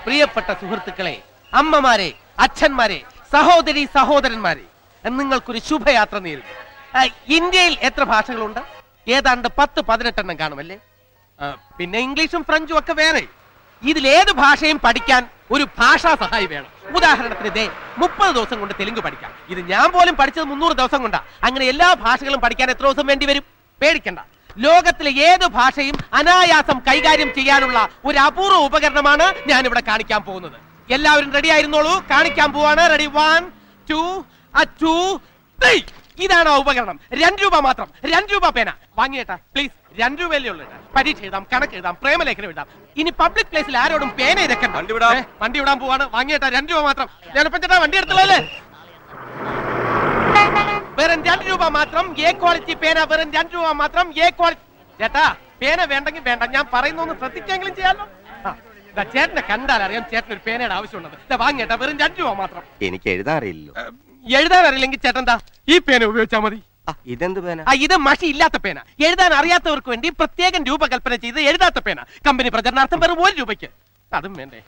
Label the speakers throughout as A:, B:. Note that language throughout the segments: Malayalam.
A: പ്രിയപ്പെട്ട സുഹൃത്തുക്കളെ, അമ്മമാരെ, അച്ഛന്മാരെ, സഹോദരി സഹോദരന്മാരെ, നിങ്ങൾക്കൊരു ശുഭയാത്ര നേരുന്നു. ഇന്ത്യയിൽ എത്ര ഭാഷകളുണ്ട്? ഏതാണ്ട് 10-18 കാണുമല്ലേ? പിന്നെ ഇംഗ്ലീഷും ഫ്രഞ്ചും ഒക്കെ വേറെ. ഇതിലേത് ഭാഷയും പഠിക്കാൻ ഒരു ഭാഷാ സഹായി വേണം. ഉദാഹരണത്തിന് 30 ദിവസം കൊണ്ട് തെലുങ്ക് പഠിക്കാം. ഇത് ഞാൻ പോലും പഠിച്ചത് 300 ദിവസം കൊണ്ടാ. അങ്ങനെ എല്ലാ ഭാഷകളും പഠിക്കാൻ എത്ര ദിവസം വേണ്ടി വരും? പേടിക്കണ്ട. ലോകത്തിലെ ഏത് ഭാഷയും അനായാസം കൈകാര്യം ചെയ്യാനുള്ള ഒരു അപൂർവ ഉപകരണമാണ് ഞാൻ ഇവിടെ കാണിക്കാൻ പോകുന്നത്. എല്ലാവരും റെഡി ആയിരുന്നോളൂ, കാണിക്കാൻ പോവാണ്. റെഡി, 1 2 2 3. ഇതാണ് ആ ഉപകരണം. 2 രൂപ മാത്രം. 2 രൂപ പേന വാങ്ങിയേട്ടാ പ്ലീസ്. 2 രൂപയല്ലേ ഉള്ളൂ. പരീക്ഷ എഴുതാം, കണക്ക് എഴുതാം, പ്രേമലേഖനം എഴുതാം. ഇനി പബ്ലിക് പ്ലേസിൽ ആരോടും പേന ഇരക്കണ്ട. വണ്ടി വിടാൻ പോവാണ്. വാങ്ങിയേട്ടാ 2 രൂപ മാത്രം. ഞാനിപ്പം ചേട്ടാ വണ്ടി എടുത്തല്ലേ? വെറും 2 രൂപ മാത്രം. എ ക്വാളിറ്റി പേന വെറും 2 രൂപ മാത്രം. A quality. ചേട്ടാ പേന വേണ്ടെങ്കിൽ വേണ്ട, ഞാൻ പറയുന്നൊന്ന് ശ്രദ്ധിക്കെങ്കിലും ചെയ്യാമല്ലോ. ചേട്ടനെ കണ്ടാൽ അറിയാം ചേട്ടന് ഒരു പേനയുടെ ആവശ്യമുള്ളത്. വാങ്ങിയേട്ടാ വെറും 2 രൂപ മാത്രം.
B: എനിക്ക് എഴുതാൻ അറിയില്ലല്ലോ.
A: എഴുതാൻ അറിയില്ലെങ്കിൽ ചേട്ടൻ ഈ പേന ഉപയോഗിച്ചാൽ മതി.
B: ഇതെന്ത് പേന?
A: ഇത് മഷി ഇല്ലാത്ത പേന. എഴുതാൻ അറിയാത്തവർക്ക് വേണ്ടി പ്രത്യേകം രൂപകൽപ്പന ചെയ്ത് എഴുതാത്ത പേന. കമ്പനി പ്രചരണാർത്ഥം വെറും 1 രൂപയ്ക്ക്. അതും വേണ്ടേ?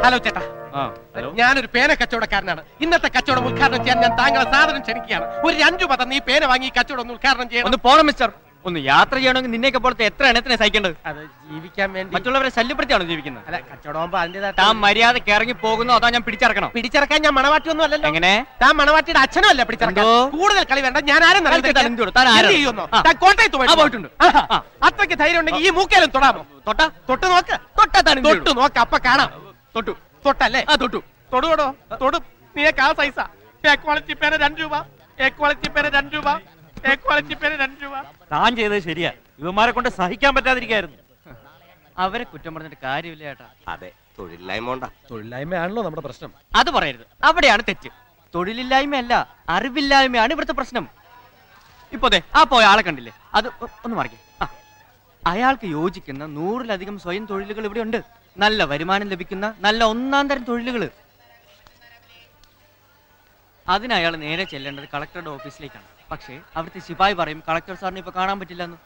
A: ഹലോ ചേട്ടാ, ഞാനൊരു പേന കച്ചവടക്കാരനാണ്. ഇന്നത്തെ കച്ചവടം ഉദ്ഘാടനം ചെയ്യാൻ ഞാൻ താങ്കളെ സാധനം ക്ഷണിക്കുകയാണ്. ഒരു 2 രൂപ തന്നെ ഈ പേന വാങ്ങി ഈ കച്ചവടം ഒന്ന് ഉദ്ഘാടനം ചെയ്യാൻ.
C: ഒന്ന് പോണം മിസ്റ്റർ. ഒന്ന് യാത്ര ചെയ്യണമെങ്കിൽ നിന്നെയൊക്കെ പോലത്തെ എത്ര എണ്ണത്തിനെ സഹിക്കേണ്ടത്?
A: അത് ജീവിക്കാൻ വേണ്ടി.
C: മറ്റുള്ളവരെ ശല്യപ്പെടുത്തിയാണോ ജീവിക്കുന്നത്?
A: അല്ല, കച്ചവടമാകുമ്പോ അതിന്റേതാ.
C: താൻ മര്യാദക്ക് ഇറങ്ങി പോകുന്നു, അതാ ഞാൻ പിടിച്ചിറക്കണം.
A: പിടിച്ചിറക്കാൻ ഞാൻ മണവാട്ടിയൊന്നും അല്ലല്ലോ.
C: എങ്ങനെ?
A: താൻ മണവാട്ടിയുടെ അച്ഛനും അല്ല പിടിച്ചിറക്കാൻ. കൂടുതൽ കളി വേണ്ട. ഞാൻ ആരും കോട്ടയത്ത് പോയിട്ടുണ്ട്. അത്രയ്ക്ക് ധൈര്യം ഉണ്ടെങ്കിൽ ഈ മൂക്കേലും തൊടാമോ? തൊട്ട് നോക്ക്. തൊട്ട് നോക്ക്, അപ്പൊ കാണാം. തൊട്ടല്ലേ? തൊട്ടു. തൊടുകൊടോ തൊടു. നീക്ക് ആ സൈസാ. എ ക്വാളിറ്റി പേന 2 രൂപ. എ ക്വാളിറ്റി പേന 2 രൂപ. എ ക്വാളിറ്റി പേന 2 രൂപ.
D: താൻ ചെയ്തത് ശരിയാ. ഇവന്മാരെ കൊണ്ട് സഹിക്കാൻ പറ്റാതിരിക്കായിരുന്നു.
C: അവരെ കുറ്റം പറഞ്ഞിട്ട് കാര്യമില്ല ചേട്ടാ.
B: അതെ, തൊഴിലില്ലായ്മ.
A: തൊഴിലില്ലായ്മയാണല്ലോ നമ്മുടെ പ്രശ്നം.
C: അത് പറയരുത്, അവിടെയാണ് തെറ്റ്. തൊഴിലില്ലായ്മയല്ല, അറിവില്ലായ്മയാണ് ഇവിടുത്തെ പ്രശ്നം. ഇപ്പൊ ആ പോയ ആളെ കണ്ടില്ലേ? അത് ഒന്ന് മറിക്കേ. അയാൾക്ക് യോജിക്കുന്ന 100-ലധികം സ്വയം തൊഴിലുകൾ ഇവിടെ ഉണ്ട്. നല്ല വരുമാനം ലഭിക്കുന്ന നല്ല 1-ാം തരം തൊഴിലുകൾ. അതിന് അയാൾ നേരെ ചെല്ലേണ്ടത് കളക്ടറുടെ ഓഫീസിലേക്കാണ്. പക്ഷേ അവിടുത്തെ ശിപായി പറയും കളക്ടർ സാറിന് ഇപ്പൊ കാണാൻ പറ്റില്ലെന്ന്.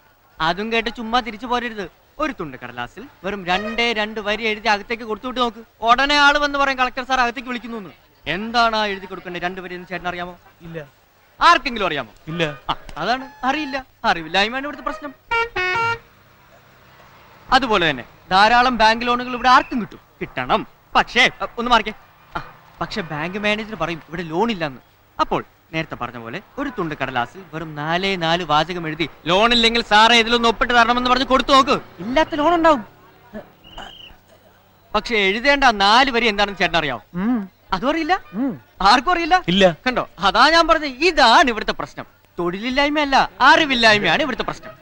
C: അതും കേട്ട് ചുമ്മാ തിരിച്ചു പോരരുത്. ഒരു തുണ്ട് കടലാസിൽ വെറും 2 വരി എഴുതി അകത്തേക്ക് കൊടുത്തുവിട്ട് നോക്ക്. ഉടനെ ആള് വന്ന് പറയും കളക്ടർ സാർ അകത്തേക്ക് വിളിക്കുന്നു. എന്താണ് ആ എഴുതി കൊടുക്കേണ്ടത് 2 വരി എന്ന് ചേട്ടൻ അറിയാമോ?
D: ഇല്ല.
C: ആർക്കെങ്കിലും അറിയാമോ?
D: ഇല്ല.
C: അതാണ്, അറിയില്ല. അറിവില്ലായ്മയാണ് ഇവിടുത്തെ പ്രശ്നം. അതുപോലെ തന്നെ ധാരാളം ബാങ്ക് ലോണുകൾ ഇവിടെ ആർക്കും കിട്ടണം. പക്ഷേ ഒന്ന് മാറിക്കേ. പക്ഷെ ബാങ്ക് മാനേജർ പറയും ഇവിടെ ലോൺ ഇല്ലെന്ന്. അപ്പോൾ നേരത്തെ പറഞ്ഞ പോലെ ഒരു തുണ്ട് കടലാസിൽ വെറും 4 വാചകം എഴുതി ലോണില്ലെങ്കിൽ സാറേ ഇതിലൊന്ന് ഒപ്പിട്ട് തരണമെന്ന് പറഞ്ഞ് കൊടുത്തു നോക്ക്. ഇല്ലാത്ത ലോൺ ഉണ്ടാവും. പക്ഷെ എഴുതേണ്ട 4 വരി എന്താണെന്ന് ചേട്ടൻ അറിയാമോ? അതും അറിയില്ല. ആർക്കും അറിയില്ല.
D: ഇല്ല.
C: കണ്ടോ, അതാ ഞാൻ പറഞ്ഞത്. ഇതാണ് ഇവിടുത്തെ പ്രശ്നം. തൊഴിലില്ലായ്മയല്ല, അറിവില്ലായ്മയാണ് ഇവിടുത്തെ പ്രശ്നം.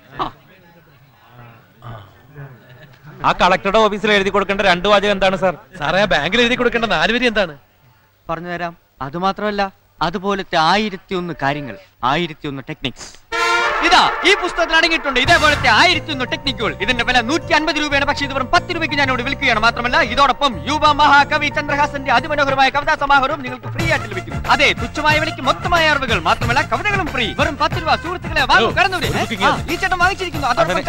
D: ആ കളക്ടറുടെ ഓഫീസിൽ എഴുതി കൊടുക്കേണ്ട 2 വാചകം എന്താണ് സാർ?
A: സാറേ, ആ ബാങ്കിൽ എഴുതി കൊടുക്കേണ്ട 4 വരി എന്താണ്?
C: പറഞ്ഞുതരാം. അതുമാത്രമല്ല, അതുപോലത്തെ 1001 കാര്യങ്ങൾ, 1001 ടെക്നിക്സ് ഇതാ ഈ പുസ്തകത്തിൽ അടങ്ങിയിട്ടുണ്ട്. ഇതേപോലത്തെ 1001 ടെക്നിക്കുകൾ. ഇതിന്റെ വില 150 രൂപയാണ്. പക്ഷേ ഇത് വെറും 10 രൂപയ്ക്ക് ഞാൻ ഇവിടെ വിൽക്കുകയാണ്. മാത്രമല്ല ഇതോടൊപ്പം യുവ മഹാകവി ചന്ദ്രഹാസന്റെ അതിമനോഹരമായ കവിതാ സമാഹാരവും നിങ്ങൾക്ക് ഫ്രീ ആയിട്ട് ലഭിക്കും. അതെ, തുച്ഛമായ വിലയ്ക്ക് മൊത്തമായ അറിവുകൾ, മാത്രമല്ല കവിതകളും ഫ്രീ. വെറും 10 രൂപ. സുഹൃത്തുക്കളെ വാങ്ങൂ, കടന്നൂര്. ഈ ചേട്ടൻ വാങ്ങിച്ചിരിക്കുന്നു. വെറും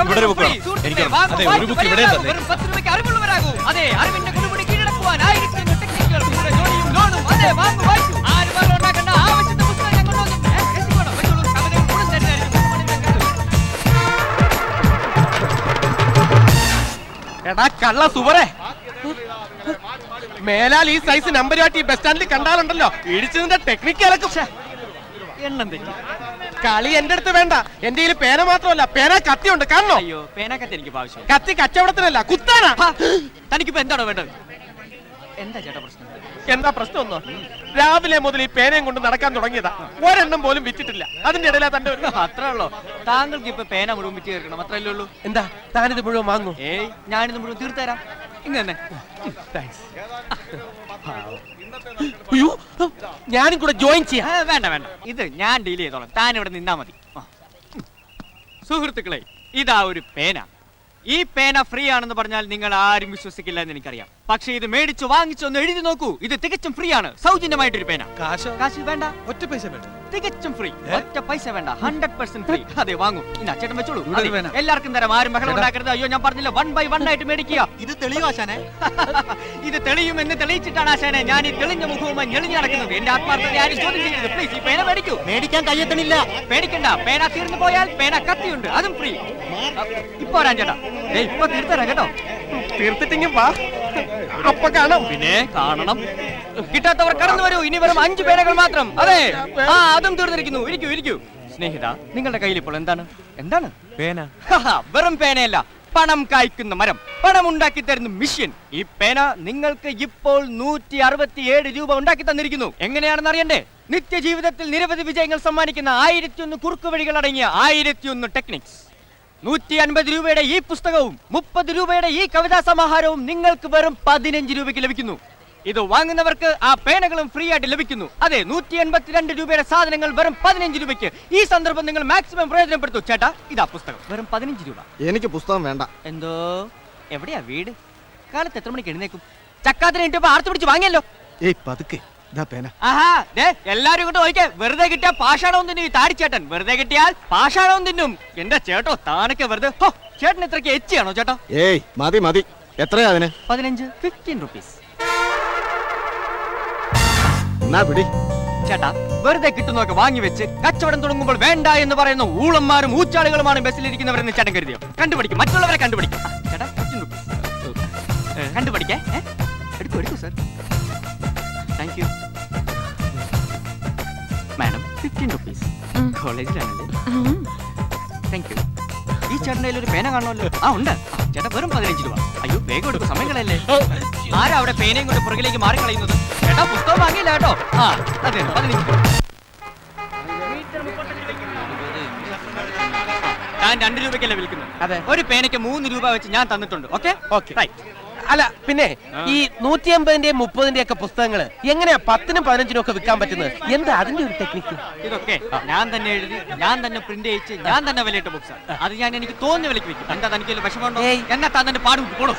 C: 10 രൂപയ്ക്ക് അറിവുള്ളവരാകൂ. അതെ, അറിവിന്റെ കുടുപിടി കീഴടക്കുവാൻ 1001 ടെക്നിക്കുകൾ. ജോലിയും ലോണും. അതെ, വാങ്ങൂ, വായിക്കൂ. ആരും വെള്ളം ഉണ്ടാക്കേണ്ട. ആവശ്യത്തെ പുസ്തകം ഞാൻ കൊണ്ടുവന്നു. എടാ കള്ള സുവറേ, മേലാൽ ഈ സൈസ് നമ്പരുമായിട്ട് ഈ ബസ് സ്റ്റാൻഡിൽ കണ്ടാലുണ്ടല്ലോ ഇടിച്ചതിന്റെ ടെക്നിക്കലൊക്കെ എണ്ണം തെറ്റി. കളി എന്റെ അടുത്ത് വേണ്ട. എന്റെ കയ്യിൽ പേന മാത്രമല്ല, പേന കത്തിയുണ്ട്. കാണണോ? അയ്യോ, പേന കത്തി എനിക്ക് ആവശ്യം. കത്തി കച്ചവടത്തിനല്ല, കുത്താനാ. തനിക്കിപ്പോ എന്താണോ വേണ്ടത്? എന്താ ചേട്ടാ പ്രശ്നം? എന്താ പ്രശ്നം ഒന്നോ? രാവിലെ മുതൽ ഈ പേനയും കൊണ്ട് നടക്കാൻ തുടങ്ങിയതാ. ഒരെണ്ണം പോലും വിറ്റിട്ടില്ല. അതിന്റെ ഇടയിലാ തന്റെ അത്രേ ഉള്ളൂ. താങ്കൾക്ക് ഇപ്പൊ പേന മുഴുവൻ വിറ്റ് തീർക്കണം, അത്രയല്ലേ ഉള്ളൂ. എന്താ താനിത് മുഴുവൻ വാങ്ങൂ? ഏയ്, ഞാനിത് മുഴുവൻ തീർത്തരാം. ഇങ്ങനെ തന്നെ.
A: അയ്യോ ഞാനും കൂടെ ജോയിൻ ചെയ്യാം.
C: വേണ്ട വേണ്ട, ഇത് ഞാൻ ഡീൽ ചെയ്തോളാം. താൻ ഇവിടെ നിന്നാ മതി. സുഹൃത്തുക്കളെ, ഇതാ ഒരു പേന. ഈ പേന ഫ്രീ ആണെന്ന് പറഞ്ഞാൽ നിങ്ങൾ ആരും വിശ്വസിക്കില്ല എന്ന് എനിക്കറിയാം. പക്ഷേ ഇത് മേടിച്ചു വാങ്ങിച്ചൊന്ന് എഴുതി നോക്കൂ. ഇത് തികച്ചും ഫ്രീ ആണ്. സൗജന്യമായിട്ടൊരു പേന. കാശ് വേണ്ട,
E: ഒറ്റ പൈസ വേണ്ട.
C: തികച്ചും ഫ്രീ. ഒറ്റ പൈസ വേണ്ട, 100% ഫ്രീ. അതെ, വാങ്ങൂ. ഇനി അച്ചേട്ടൻ വെച്ചോളൂ. എല്ലാവർക്കും തരാം, ആരും ബഹളം ഉണ്ടാക്കരുത്. അയ്യോ, ഞാൻ പറഞ്ഞില്ല, 1 by 1 ആയിട്ട് മേടിക്കുക.
E: ഇത് തെളിയോ ആശാനെ?
C: ഇത് തെളിയുമെന്ന് തെളിയിച്ചിട്ടാണ് ആശാനെ ഞാൻ ഈ തെളിഞ്ഞ മുഖവുമായി ഞെളിഞ്ഞു നടക്കുന്നത്. എന്റെ ആത്മാർത്ഥത ആരും ചോദ്യം ചെയ്യരുത്. പ്ലീസ്, ഈ പേന മേടിക്കൂ.
E: മേടിക്കാൻ കയ്യെത്തണില്ല.
C: പേടിക്കണ്ട, പേന തീർന്നു പോയാൽ പേന കത്തിയുണ്ട്, അതും ഫ്രീ. ഇപ്പൊ വരാൻ ചേട്ടാ, ഇപ്പൊ തീർത്തരാം കേട്ടോ.
A: തീർത്തിട്ടെങ്കിൽ വാ, അപ്പൊ കാണാം.
C: പിന്നെ കാണണം. കിട്ടാത്തവർ കടന്നു വരൂ. ഇനി വെറും 5 പേനകൾ മാത്രം. അതെ, അതും തീർന്നിരിക്കുന്നു. ഇരിക്കൂ ഇരിക്കൂ. സ്നേഹിത, നിങ്ങളുടെ കയ്യിൽ ഇപ്പോൾ എന്താണ്?
D: പേന.
C: വെറും പേനയല്ല, പണം കായ്ക്കുന്ന മരം, പണം ഉണ്ടാക്കി തരുന്ന മിഷ്യൻ. ഈ പേന നിങ്ങൾക്ക് ഇപ്പോൾ 167 രൂപ ഉണ്ടാക്കി തന്നിരിക്കുന്നു. എങ്ങനെയാണെന്ന് അറിയണ്ടേ? നിത്യജീവിതത്തിൽ നിരവധി വിജയങ്ങൾ സമ്മാനിക്കുന്ന 1001 കുറുക്കുവഴികൾ അടങ്ങിയ 1001 ടെക്നിക്സ്. 150 രൂപയുടെ ഈ പുസ്തകവും 30 രൂപയുടെ ഈ കവിതാ സമാഹാരവും നിങ്ങൾക്ക് വെറും 15 രൂപയ്ക്ക് ലഭിക്കുന്നു. ഇത് വാങ്ങുന്നവർക്ക് ആ പേനകളും ഫ്രീ ആയിട്ട് ലഭിക്കുന്നു. അതെ, 182 രൂപയുടെ സാധനങ്ങൾ വെറും 15 രൂപയ്ക്ക്. ഈ സന്ദർഭം നിങ്ങൾ മാക്സിമം പ്രയോജനപ്പെടുത്തൂ. ചേട്ടാ, ഇതാ പുസ്തകം, വെറും 15 രൂപ.
E: എനിക്ക് പുസ്തകം വേണ്ട.
C: എന്തോ, എവിടെയാ വീട്? കാലത്ത് എത്ര മണിക്ക് എഴുന്നേക്കും? ചക്കാത്തിന് ഇട്ട് ആർത്തു പിടിച്ച് വാങ്ങിയല്ലോ.
E: ഏയ് പതുക്കെ, ഇതാ പേന.
C: ആഹാ, എല്ലാരും ഇങ്ങോട്ട് നോക്കിയേ. വെറുതെ കിട്ടിയാൽ പാഷാണവും തിന്നും ഈ താടിച്ചേട്ടൻ. വെറുതെ കിട്ടിയാൽ പാഷാണവും തിന്നും. എന്റെ ചേട്ടോ, താനൊക്കെ വെറുതെ. ചേട്ടൻ ഇത്രയ്ക്ക് എച്ചിയാണോ ചേട്ടാ?
E: ഏയ് മതി. എത്രയാ അതിന്?
C: 15 റുപ്പീസ്.
E: എന്നാ പിടി.
C: ചേട്ടാ, വെറുതെ കിട്ടുന്നതൊക്കെ വാങ്ങി വെച്ച് കച്ചവടം തുടങ്ങുമ്പോൾ വേണ്ട എന്ന് പറയുന്ന ഊളന്മാരും ഊച്ചാളുകളുമാണ് ബസ്സിലിരിക്കുന്നവരെന്ന് ചേട്ടൻ കരുതിയോ? കണ്ടുപിടിക്കും, മറ്റുള്ളവരെ കണ്ടുപിടിക്കും. ചേട്ടാ, 15 റുപ്പീസ് കണ്ടുപിടിക്കേ. എടുക്കൂ sir. Thank you madam. 15 rupees. കോളേജിലാണല്ലേ? Thank you. ഈ ചേട്ടൻ്റെ ഒരു പേന കാണുമല്ലോ? ഉണ്ട് ചേട്ടാ, വെറും 15 രൂപ. അയ്യോ, വേഗം എടുക്കും, സമയം കളയല്ലേ. ആരാ അവിടെ പേനയും കൊണ്ട് പുറകിലേക്ക് മാറി കളയുന്നത്? ചേട്ടാ, പുസ്തകം വാങ്ങിയില്ല കേട്ടോ. അതെ, 15 രൂപ. ഞാൻ 2 രൂപയ്ക്കല്ലേ വിൽക്കുന്നത്?
A: അതെ.
C: ഒരു പേനയ്ക്ക് 3 രൂപ വെച്ച് ഞാൻ തന്നിട്ടുണ്ട്. ഓക്കെ.
A: അല്ല, പിന്നെ ഈ 150-ന്റെയും 30-ന്റെയും ഒക്കെ പുസ്തകങ്ങള് എങ്ങനെയാ 10-നും 15-നും ഒക്കെ വിൽക്കാൻ പറ്റുന്നത്? എന്താ അതിന്റെ ഒരു ടെക്നിക്ക്?
C: ഇതൊക്കെ ഞാൻ തന്നെ എഴുതി, ഞാൻ തന്നെ പ്രിന്റ് അയച്ച്, ഞാൻ തന്നെ വിലയിട്ട ബുക്സ്. അത് ഞാൻ എനിക്ക് തോന്നിയ വിലക്ക് വിൽക്കും. എന്താ തനിക്ക് വിഷമമുണ്ടോ? എന്നാ തന്നെ പാടും പോണോ?